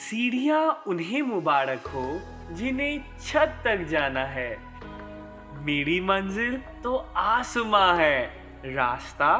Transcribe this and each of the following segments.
सीढ़ियां उन्हें मुबारक हो जिन्हें छत तक जाना है। मेरी मंजिल तो आसमां है, रास्ता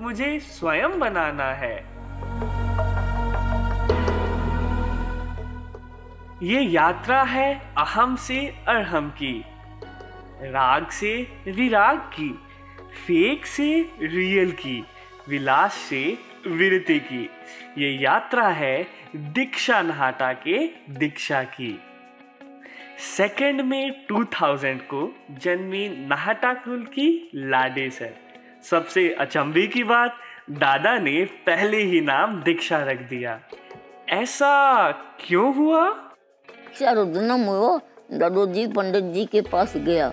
मुझे स्वयं बनाना है। ये यात्रा है अहम से अरहम की, राग से विराग की, फेक से रियल की, विलास से विरति की। ये यात्रा है दीक्षा नहाटा के दीक्षा की। 2 मई 2000 को जन्मी नाहटा कुल की लाडे सर। सबसे अचंभे की बात, दादा ने पहले ही नाम दीक्षा रख दिया। ऐसा क्यों हुआ? चारों जन्म हुआ, दादोजी पंडित जी के पास गया।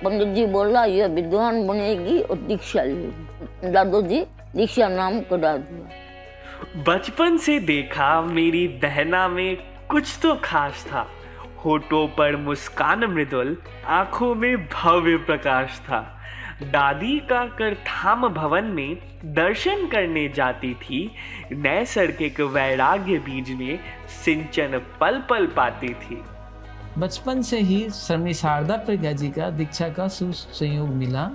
पंडित जी बोला यह विद्वान बनेगी और दीक्षा लेगी। दादोजी दीक्षा नाम करा दिया। बचपन से देखा मेरी बहना में कुछ तो खास था। होठों पर मुस्कान मृदुल, आंखों में भव्य प्रकाश था। दादी का करथाम भवन में दर्शन करने जाती थी। नैसर्गिक वैराग्य बीज में सिंचन पल पल पाती थी। बचपन से ही स्वामी शारदा प्रज्ञा जी का दीक्षा का सुसंयोग मिला।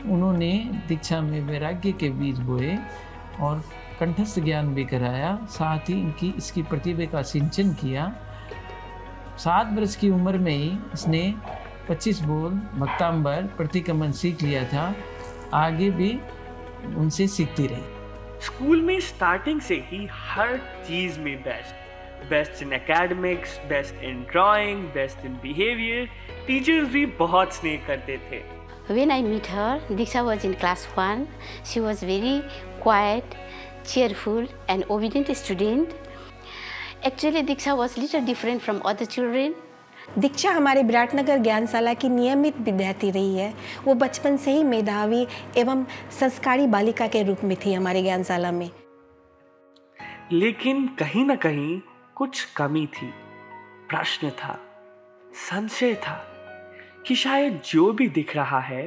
उन्होंने दीक्षा में वैराग्य के बीज बोए और कंठस्थ ज्ञान भी कराया। साथ ही इसकी प्रतिभा का सिंचन किया। 7 वर्ष की उम्र में ही इसने 25 बोल भक्तांबर प्रतिक्रमण सीख लिया था। आगे भी उनसे सीखती रही। स्कूल में स्टार्टिंग से ही हर चीज में best in academics, best in drawing, best in behaviour. Teachers भी बहुत स्नेह करते थे। When I meet her, Diksha was in class 1. She was very quiet, cheerful and obedient student. Actually, Diksha was little different from other children. दीक्षा हमारे विराटनगर ज्ञानशाला की नियमित विद्यार्थी रही है। वो बचपन से ही मेधावी एवं संस्कारी बालिका के रूप में थी हमारे ज्ञानशाला में। लेकिन कहीं ना कहीं कुछ कमी थी, प्रश्न था, संशय था कि शायद जो भी दिख रहा है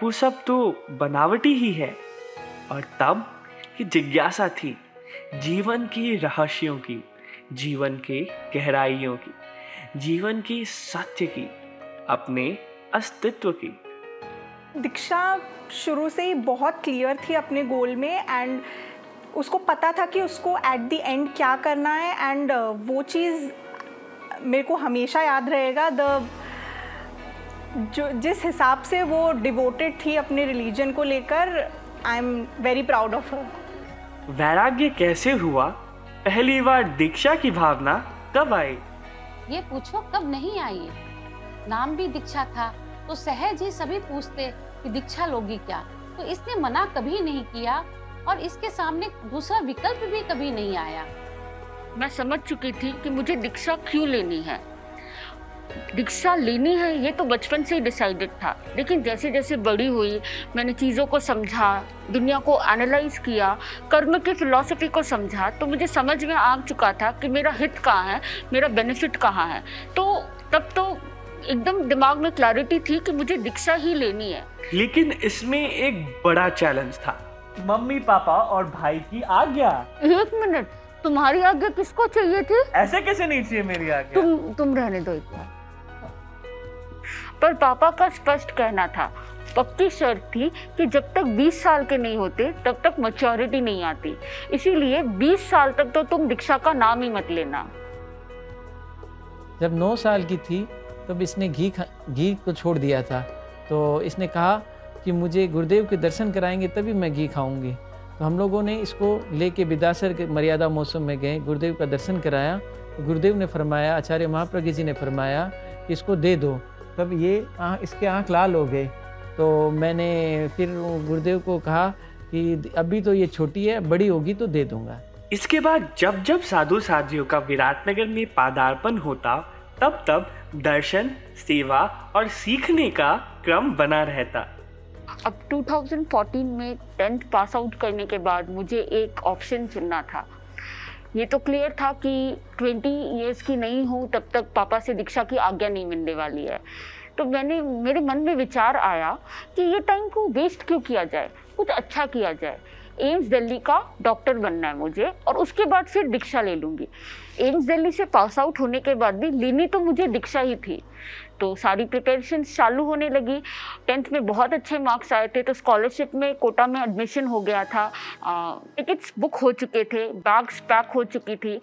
वो सब तो बनावटी ही है। और तब ये जिज्ञासा थी जीवन के रहस्यों की, जीवन के गहराइयों की, जीवन के सत्य की, अपने अस्तित्व की। दीक्षा शुरू से ही बहुत क्लियर थी अपने गोल में एंड उसको पता था कि उसको एट द एंड क्या करना है। एंड वो चीज़ मेरे को हमेशा याद रहेगा। जिस हिसाब से वो डिवोटेड थी अपने रिलीजन को लेकर, I am very proud of her. वैराग्य कैसे हुआ? पहली बार दीक्षा की भावना कब आई? ये पूछो कब नहीं आई। नाम भी दीक्षा था तो सहज ही सभी पूछते कि दीक्षा लोगी क्या, तो इसने मना कभी नहीं किया और इसके सामने दूसरा विकल्प भी कभी नहीं आया। मैं समझ चुकी थी कि मुझे दीक्षा क्यों लेनी है। दीक्षा लेनी है ये तो बचपन से ही डिसाइडेड था, लेकिन जैसे जैसे बड़ी हुई मैंने चीज़ों को समझा, दुनिया को एनालाइज किया, कर्म की फिलॉसफी को समझा, तो मुझे समझ में आ चुका था कि मेरा हित कहाँ है, मेरा बेनिफिट कहाँ है। तो तब तो एकदम दिमाग में क्लैरिटी थी कि मुझे दीक्षा ही लेनी है। लेकिन इसमें एक बड़ा चैलेंज था, मम्मी पापा और भाई की आज्ञा। 1 मिनट, तुम्हारी आज्ञा किसको चाहिए थी? ऐसे कैसे नहीं चाहिए मेरी आज्ञा? तुम रहने दो एक बार। पर पापा का स्पष्ट कहना था, पक्की शर्त थी कि जब तक 20 साल के नहीं होते तब तक मैच्योरिटी नहीं आती, इसीलिए 20 साल तक तो तुम दीक्षा का नाम ही मत लेना। जब 9 साल की थी तब इसने घी को छोड़ दिया था। तो इसने कहा कि मुझे गुरुदेव के दर्शन कराएंगे तभी मैं घी खाऊंगी। तो हम लोगों ने इसको लेके विदासर के मर्यादा मौसम में गए, गुरुदेव का दर्शन कराया। तो गुरुदेव ने फरमाया, आचार्य महाप्रज्ञ जी ने फरमाया कि इसको दे दो। तब ये इसके आँख लाल हो गए। तो मैंने फिर गुरुदेव को कहा कि अभी तो ये छोटी है, बड़ी होगी तो दे दूंगा। इसके बाद जब जब साधु साधियों का विराटनगर में पादार्पण होता, तब तब दर्शन, सेवा और सीखने का क्रम बना रहता। अब 2014 में 10th पास आउट करने के बाद मुझे एक ऑप्शन चुनना था। ये तो क्लियर था कि 20 इयर्स की नहीं हूँ तब तक पापा से दीक्षा की आज्ञा नहीं मिलने वाली है। तो मेरे मन में विचार आया कि ये टाइम को वेस्ट क्यों किया जाए, कुछ अच्छा किया जाए। एम्स दिल्ली का डॉक्टर बनना है मुझे, और उसके बाद फिर दीक्षा ले लूँगी। एम्स दिल्ली से पास आउट होने के बाद भी लेनी तो मुझे दीक्षा ही थी। तो सारी प्रिपरेशन चालू होने लगी। 10th में बहुत अच्छे मार्क्स आए थे, तो स्कॉलरशिप में कोटा में एडमिशन हो गया था, टिकट्स बुक हो चुके थे, बैग्स पैक हो चुकी थी,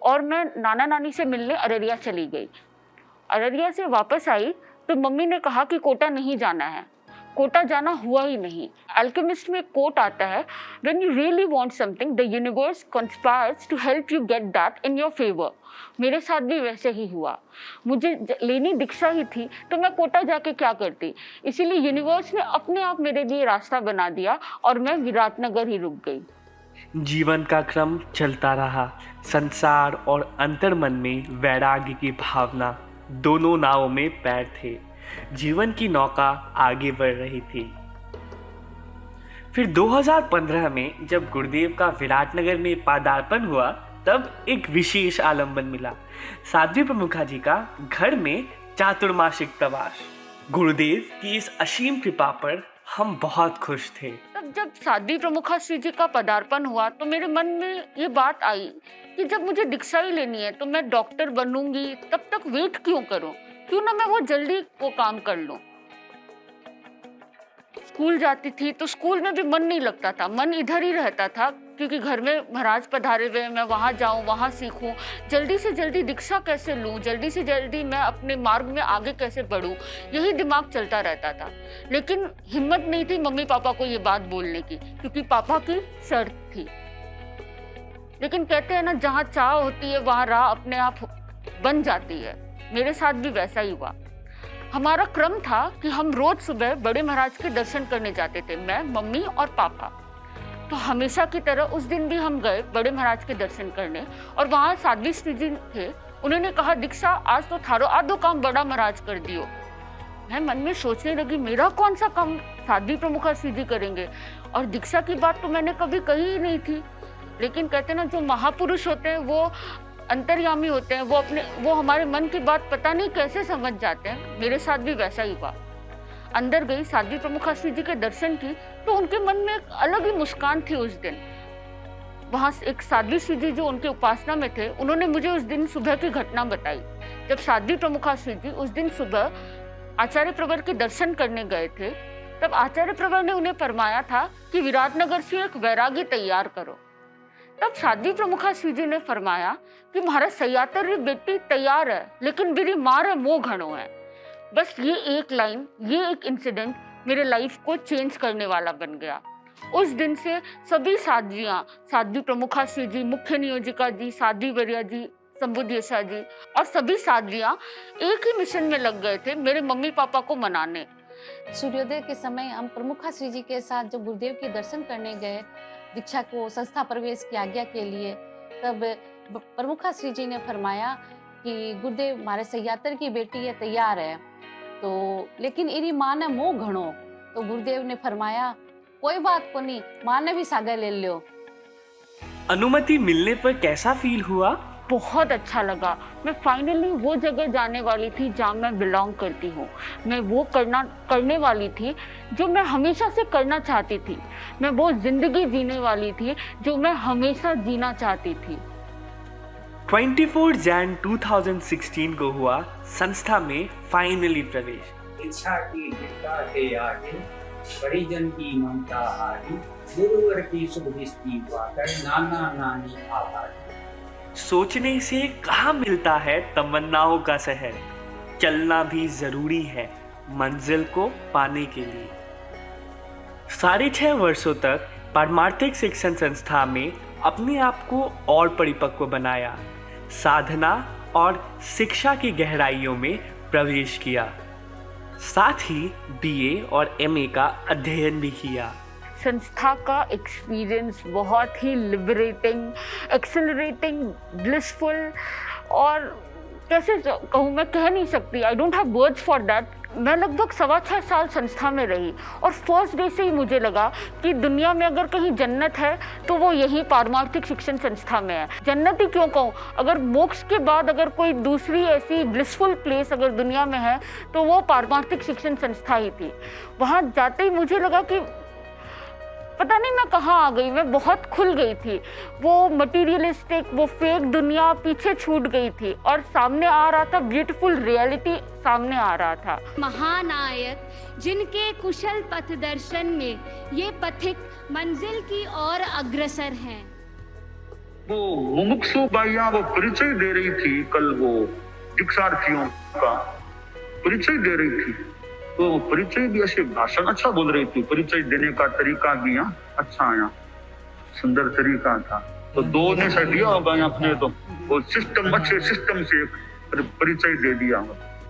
और मैं नाना नानी से मिलने अररिया चली गई। अररिया से वापस आई तो मम्मी ने कहा कि कोटा नहीं जाना है। कोटा जाना हुआ ही नहीं। अल्केमिस्ट में एक कोट आता है, when you really want something the universe conspires to help you get that in your favour. मेरे साथ भी वैसे ही हुआ। मुझे लेनी दीक्षा ही थी, तो मैं कोटा जाके क्या करती। इसीलिए यूनिवर्स ने अपने आप मेरे लिए रास्ता बना दिया और मैं विराटनगर ही रुक गई। जीवन का क्रम चलता रहा। संसार और अंतर्मन में वैराग्य की भावना, दोनों नावों में पैर थे। जीवन की नौका आगे बढ़ रही थी। फिर 2015 में जब गुरुदेव का विराटनगर में पदार्पण हुआ, तब एक विशेष आलम्बन मिला। साध्वी प्रमुखा जी का घर में चातुर्मासिक प्रवास। गुरुदेव की इस असीम कृपा पर हम बहुत खुश थे। तब जब साध्वी प्रमुखा श्री जी का पदार्पण हुआ तो मेरे मन में ये बात आई कि जब मुझे दीक्षा ही लेनी है तो मैं डॉक्टर बनूंगी, तब तक वेट क्यों करूं, क्यों ना मैं वो जल्दी वो काम कर लूं। स्कूल जाती थी तो स्कूल में भी मन नहीं लगता था, मन इधर ही रहता था, क्योंकि घर में महाराज पधारे हुए, मैं वहाँ जाऊँ, वहाँ सीखूँ, जल्दी से जल्दी दीक्षा कैसे लूँ, जल्दी से जल्दी मैं अपने मार्ग में आगे कैसे बढ़ूँ, यही दिमाग चलता रहता था। लेकिन हिम्मत नहीं थी मम्मी पापा को ये बात बोलने की, क्योंकि पापा की शर्त थी। लेकिन कहते हैं ना, जहाँ चाह होती है वहाँ राह अपने आप बन जाती है। मेरे साथ भी वैसा ही हुआ। हमारा क्रम था कि हम रोज सुबह बड़े महाराज के दर्शन करने जाते थे, मैं, मम्मी और पापा। तो हमेशा की तरह उस दिन भी हम गए बड़े महाराज के दर्शन करने, और वहाँ साध्वी श्री जी थे। उन्होंने कहा, दीक्षा आज तो थारो आधो काम बड़ा महाराज कर दियो। मैं मन में सोचने लगी, मेरा कौन सा काम साध्वी प्रमुखा श्री जी करेंगे, और दीक्षा की बात तो मैंने कभी कही ही नहीं थी। लेकिन कहते हैं ना, जो महापुरुष होते हैं वो अंतर्यामी होते हैं, वो हमारे मन की बात पता नहीं कैसे समझ जाते हैं। मेरे साथ भी वैसा ही हुआ। अंदर गई, साध्वी प्रमुखा श्री जी के दर्शन की, तो उनके मन में एक अलग ही मुस्कान थी उस दिन। वहाँ एक साध्वी श्री जी जो उनके उपासना में थे, उन्होंने मुझे उस दिन सुबह की घटना बताई। जब साध्वी प्रमुखा श्री जी उस दिन सुबह आचार्य प्रवर के दर्शन करने गए थे, तब आचार्य प्रवर ने उन्हें फरमाया था कि विराटनगर से एक वैरागी तैयार करो। तब साध्वी प्रमुखा श्री जी ने फरमाया कि महाराज सयातर री बेटी तैयार है, लेकिन मेरी मार है मोह घणो है। बस ये एक लाइन, ये एक इंसिडेंट मेरे लाइफ को चेंज करने वाला बन गया। उस दिन से सभी साध्वियाँ, साध्वी प्रमुखा श्री जी, मुख्य नियोजिका जी, साध्वी वर्या जी, संबुद्धेशा जी, और सभी साध्वियाँ एक ही मिशन में लग गए थे, मेरे मम्मी पापा को मनाने। सूर्योदय के समय हम प्रमुखा श्री जी के साथ जब गुरुदेव के दर्शन करने गए दीक्षा को संस्था प्रवेश की आज्ञा के लिए, तब प्रमुखा श्री जी ने फरमाया कि गुरुदेव हमारे सयातर की बेटी है तैयार है, तो लेकिन इरी माँ ने मोह घणो। तो गुरुदेव ने फरमाया, कोई बात को नहीं, माँ ने भी सागा ले लो। अनुमति मिलने पर कैसा फील हुआ? बहुत अच्छा लगा। मैं फाइनली वो जगह जाने वाली थी जहाँ मैं बिलोंग करती हूँ। मैं वो करने वाली थी जो मैं हमेशा से करना चाहती थी। मैं वो जिंदगी जीने वाली थी जो मैं हमेशा जीना चाहती थी। 24 जैन 2016 को हुआ संस्था में फाइनली प्रवेश। इच्छा की दृढ़ता के आगे, परिजन की ममता हारी, गुरुवर की शुभ दृष्टि पाकर नाना नानी आभारी। सोचने से कहाँ मिलता है तमन्नाओं का शहर, चलना भी जरूरी है मंजिल को पाने के लिए। 6.5 वर्षों तक पारमार्थिक शिक्षण संस्था में अपने आप को और परिपक्व बनाया, साधना और शिक्षा की गहराइयों में प्रवेश किया। साथ ही BA और MA का अध्ययन भी किया। संस्था का एक्सपीरियंस बहुत ही लिबरेटिंग, एक्सेलरेटिंग, ब्लिसफुल, और कैसे कहूँ, मैं कह नहीं सकती, I don't have words for that. मैं लगभग 6.25 साल संस्था में रही, और फर्स्ट डे से ही मुझे लगा कि दुनिया में अगर कहीं जन्नत है तो वो यही पारमार्थिक शिक्षण संस्था में है। जन्नत ही क्यों कहूँ, अगर मोक्ष के बाद अगर कोई दूसरी ऐसी ब्लिसफुल प्लेस अगर दुनिया में है तो वो पारमार्थिक शिक्षण संस्था ही थी। वहाँ जाते ही मुझे लगा कि पता नहीं मैं कहाँ आ गई, मैं बहुत खुल गई थी। वो मटीरियलिस्टिक, वो फेक दुनिया पीछे छूट गई थी और सामने आ रहा था ब्यूटीफुल रियलिटी, सामने आ रहा था। महानायक जिनके कुशल पथदर्शन में ये पथिक मंजिल की ओर अग्रसर हैं। वो मुमुक्षु बाइयां वो परिचय दे रही थी, कल वो दीक्षार्थियों का परिचय दे रही थी, तो परिचय भी ऐसे भाषण अच्छा बोल रही थी, परिचय देने का तरीका भी यहाँ अच्छा आया, सुंदर तरीका था। तो दो ने से दिया होगा अपने, तो वो सिस्टम अच्छे सिस्टम से परिचय दे दिया।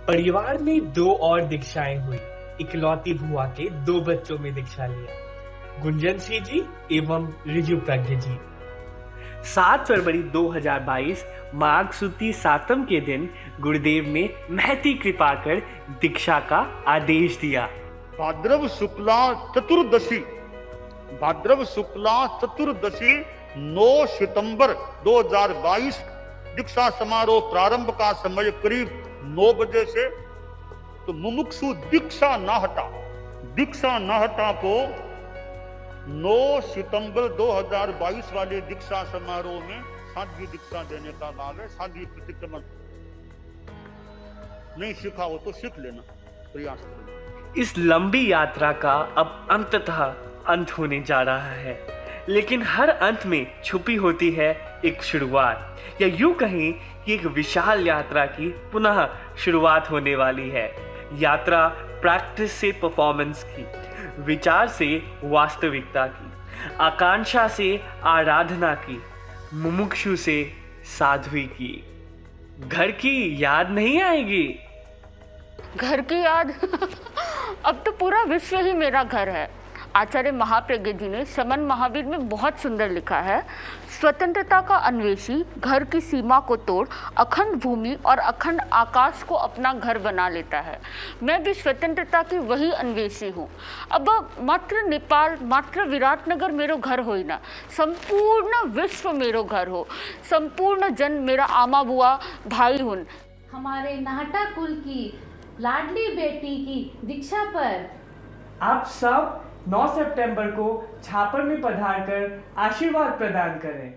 परिवार में 2 और दीक्षाएं हुई। इकलौती बुआ के 2 बच्चों में दीक्षा लिया, गुंजन सिंह जी एवं ऋजु प्रज्ञ जी। 7 फरवरी 2022 माघ सुदी 7वीं के दिन गुरुदेव ने महती कृपा कर दीक्षा का आदेश दिया। भाद्रव शुक्ला चतुर्दशी 9 सितंबर 2022 दीक्षा समारोह प्रारंभ का समय करीब 9 बजे से। तो मुमुक्षु दीक्षा नाहटा को 9 सितंबर 2022 वाले दीक्षा समारोह में साध्वी दीक्षा देने का लाभ है। साध्वी प्रतिक्रमण नहीं सीखा हो तो सीख लेना, प्रयास करो। इस लंबी यात्रा का अब अंततः अंत होने जा रहा है, लेकिन हर अंत में छुपी होती है एक शुरुआत, या यूं कहें कि एक विशाल यात्रा की पुनः शुरुआत होने वाली है। यात्रा प्रैक्टिस से परफॉर्मेंस की, विचार से वास्तविकता की, आकांक्षा से आराधना की, मुमुक्षु से साध्वी की। घर की याद नहीं आएगी? घर की याद अब तो पूरा विश्व ही मेरा घर है। आचार्य महाप्रज्ञ जी ने शमन महावीर में बहुत सुंदर लिखा है, स्वतंत्रता का अन्वेषी घर की सीमा को तोड़ अखंड भूमि और अखंड आकाश को अपना घर बना लेता है। मैं भी स्वतंत्रता की वही अन्वेषी हूँ। अब मात्र नेपाल, मात्र विराटनगर मेरो घर हो ही ना, संपूर्ण विश्व मेरो घर हो, संपूर्ण जन मेरा आमा बुआ भाई हुन। हमारे नाहटा कुल की लाडली बेटी की दीक्षा पर आप सब 9 सितंबर को छापर में पधारकर आशीर्वाद प्रदान करें।